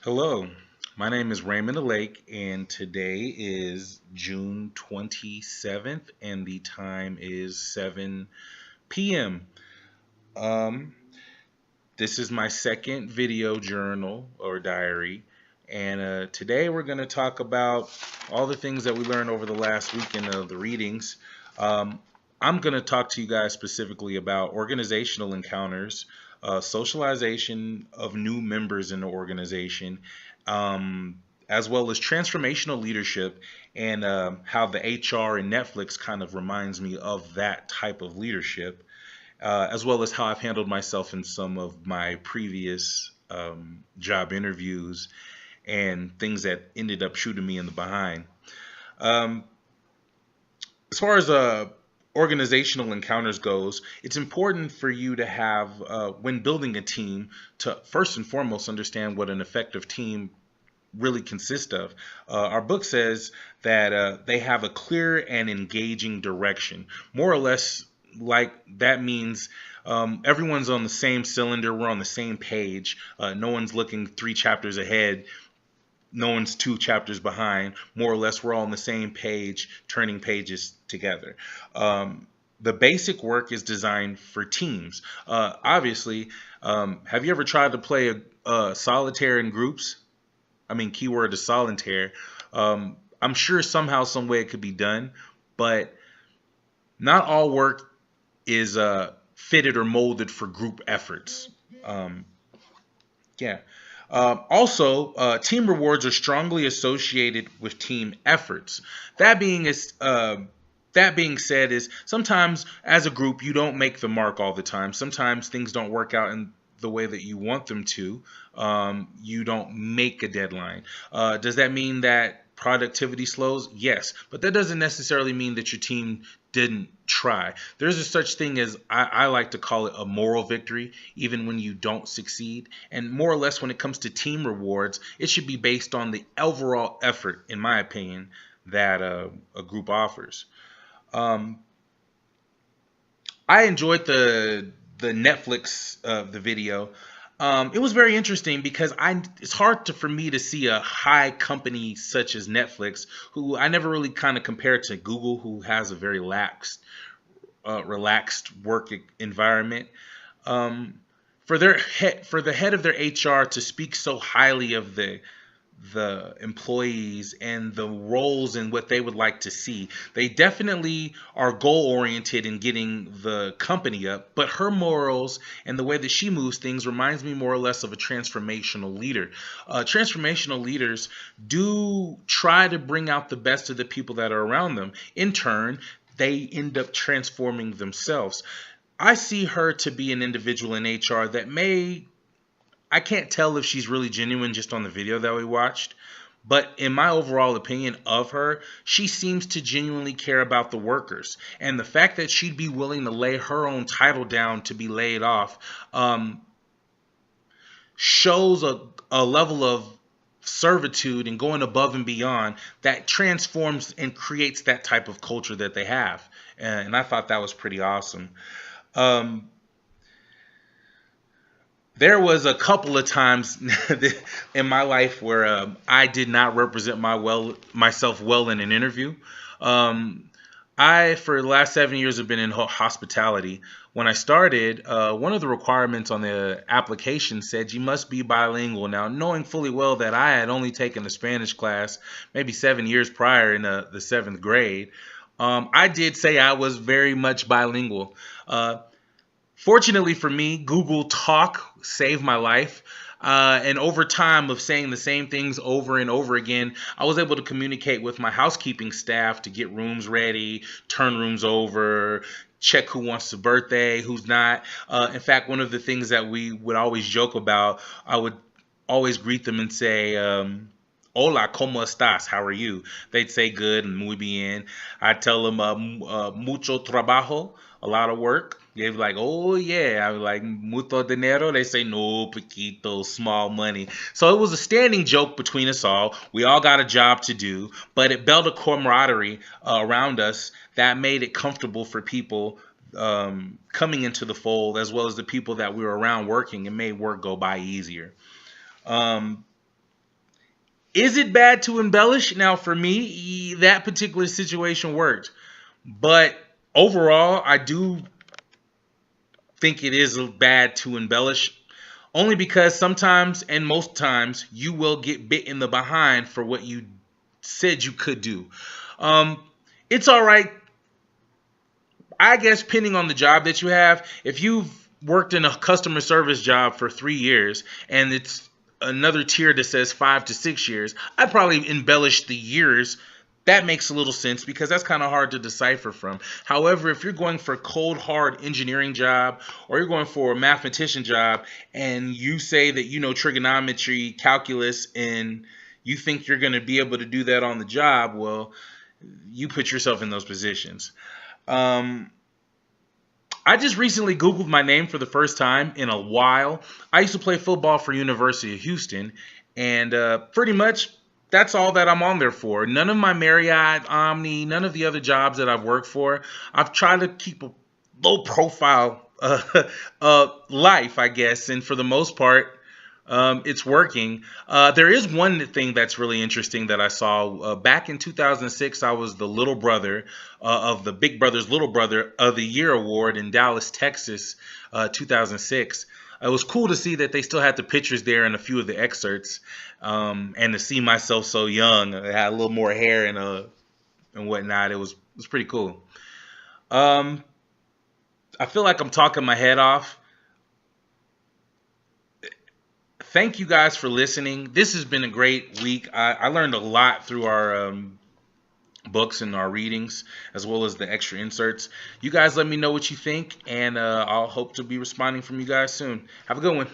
Hello, my name is Raymond Lake, and today is June 27th, and the time is 7 p.m. Um, this is my second video journal or diary, and today we're going to talk about all the things that we learned over the last weekend of the readings. Um, I'm going to talk to you guys specifically about organizational encounters, socialization of new members in the organization, um, as well as transformational leadership, and how the HR and Netflix kind of reminds me of that type of leadership, as well as how I've handled myself in some of my previous job interviews and things that ended up shooting me in the behind. Um, as far as organizational encounters goes, it's important for you to have, when building a team, to first and foremost understand what an effective team really consists of. Our book says that they have a clear and engaging direction. More or less, like that means everyone's on the same cylinder, we're on the same page. No one's looking 3 chapters ahead, no one's 2 chapters behind. More or less, we're all on the same page, turning pages together. The basic work is designed for teams. Obviously, have you ever tried to play a solitaire in groups? I mean, keyword is solitaire. I'm sure somehow, some way it could be done, but not all work is fitted or molded for group efforts. Um, yeah. Team rewards are strongly associated with team efforts. That being is that being said, is sometimes as a group you don't make the mark all the time. Sometimes things don't work out in the way that you want them to. You don't make a deadline. Does that mean that productivity slows? Yes, but that doesn't necessarily mean that your team didn't try. There's a such thing as I like to call it a moral victory, even when you don't succeed. And more or less, when it comes to team rewards, it should be based on the overall effort, in my opinion, that a group offers. Um, I enjoyed the Netflix the video. It was very interesting because it's hard for me to see a high company such as Netflix, who I never really kind of compared to Google, who has a very relaxed work environment. For for the head of their HR to speak so highly of the employees and the roles and what they would like to see. They definitely are goal oriented in getting the company up, but her morals and the way that she moves things reminds me more or less of a transformational leader. Transformational leaders do try to bring out the best of the people that are around them. In turn, they end up transforming themselves. I see her to be an individual in HR that I can't tell if she's really genuine just on the video that we watched. But in my overall opinion of her, she seems to genuinely care about the workers. And the fact that she'd be willing to lay her own title down to be laid off um, shows a level of servitude and going above and beyond that transforms and creates that type of culture that they have. And I thought that was pretty awesome. Um, there was a couple of times in my life where I did not represent myself well in an interview. Um, I, for the last 7 years, have been in hospitality. When I started, one of the requirements on the application said you must be bilingual. Now, knowing fully well that I had only taken a Spanish class maybe 7 years prior in the seventh grade, I did say I was very much bilingual. Fortunately for me, Google Talk saved my life. And over time of saying the same things over and over again, I was able to communicate with my housekeeping staff to get rooms ready, turn rooms over, check who wants a birthday, who's not. In fact, one of the things that we would always joke about, I would always greet them and say, Hola, ¿cómo estás? How are you? They'd say good and muy bien. I'd tell them mucho trabajo, a lot of work. They'd be like, oh yeah. I was like, mucho dinero. They say, no, poquito, small money. So it was a standing joke between us all. We all got a job to do, but it built a camaraderie around us that made it comfortable for people coming into the fold, as well as the people that we were around working. It made work go by easier. Um, Is it bad to embellish? Now, for me, that particular situation worked. But overall, I do think it is bad to embellish. Only because sometimes and most times you will get bit in the behind for what you said you could do. Um, it's all right, I guess, depending on the job that you have. If you've worked in a customer service job for 3 years and it's another tier that says 5 to 6 years, I'd probably embellish the years. That makes a little sense because that's kind of hard to decipher from. However, if you're going for a cold, hard engineering job or you're going for a mathematician job and you say that you know trigonometry, calculus, and you think you're going to be able to do that on the job, well, you put yourself in those positions. Um, I just recently Googled my name for the first time in a while. I used to play football for University of Houston, and pretty much that's all that I'm on there for. None of my Marriott, Omni, none of the other jobs that I've worked for. I've tried to keep a low profile life, I guess, and for the most part, it's working. There is one thing that's really interesting that I saw. Back in 2006, I was the little brother of the Big Brother's Little Brother of the Year award in Dallas, Texas, 2006. It was cool to see that they still had the pictures there and a few of the excerpts, and to see myself so young. I had a little more hair and whatnot. It was pretty cool. Um, I feel like I'm talking my head off. Thank you guys for listening. This has been a great week. I learned a lot through our books and our readings, as well as the extra inserts. You guys let me know what you think, and I'll hope to be responding from you guys soon. Have a good one.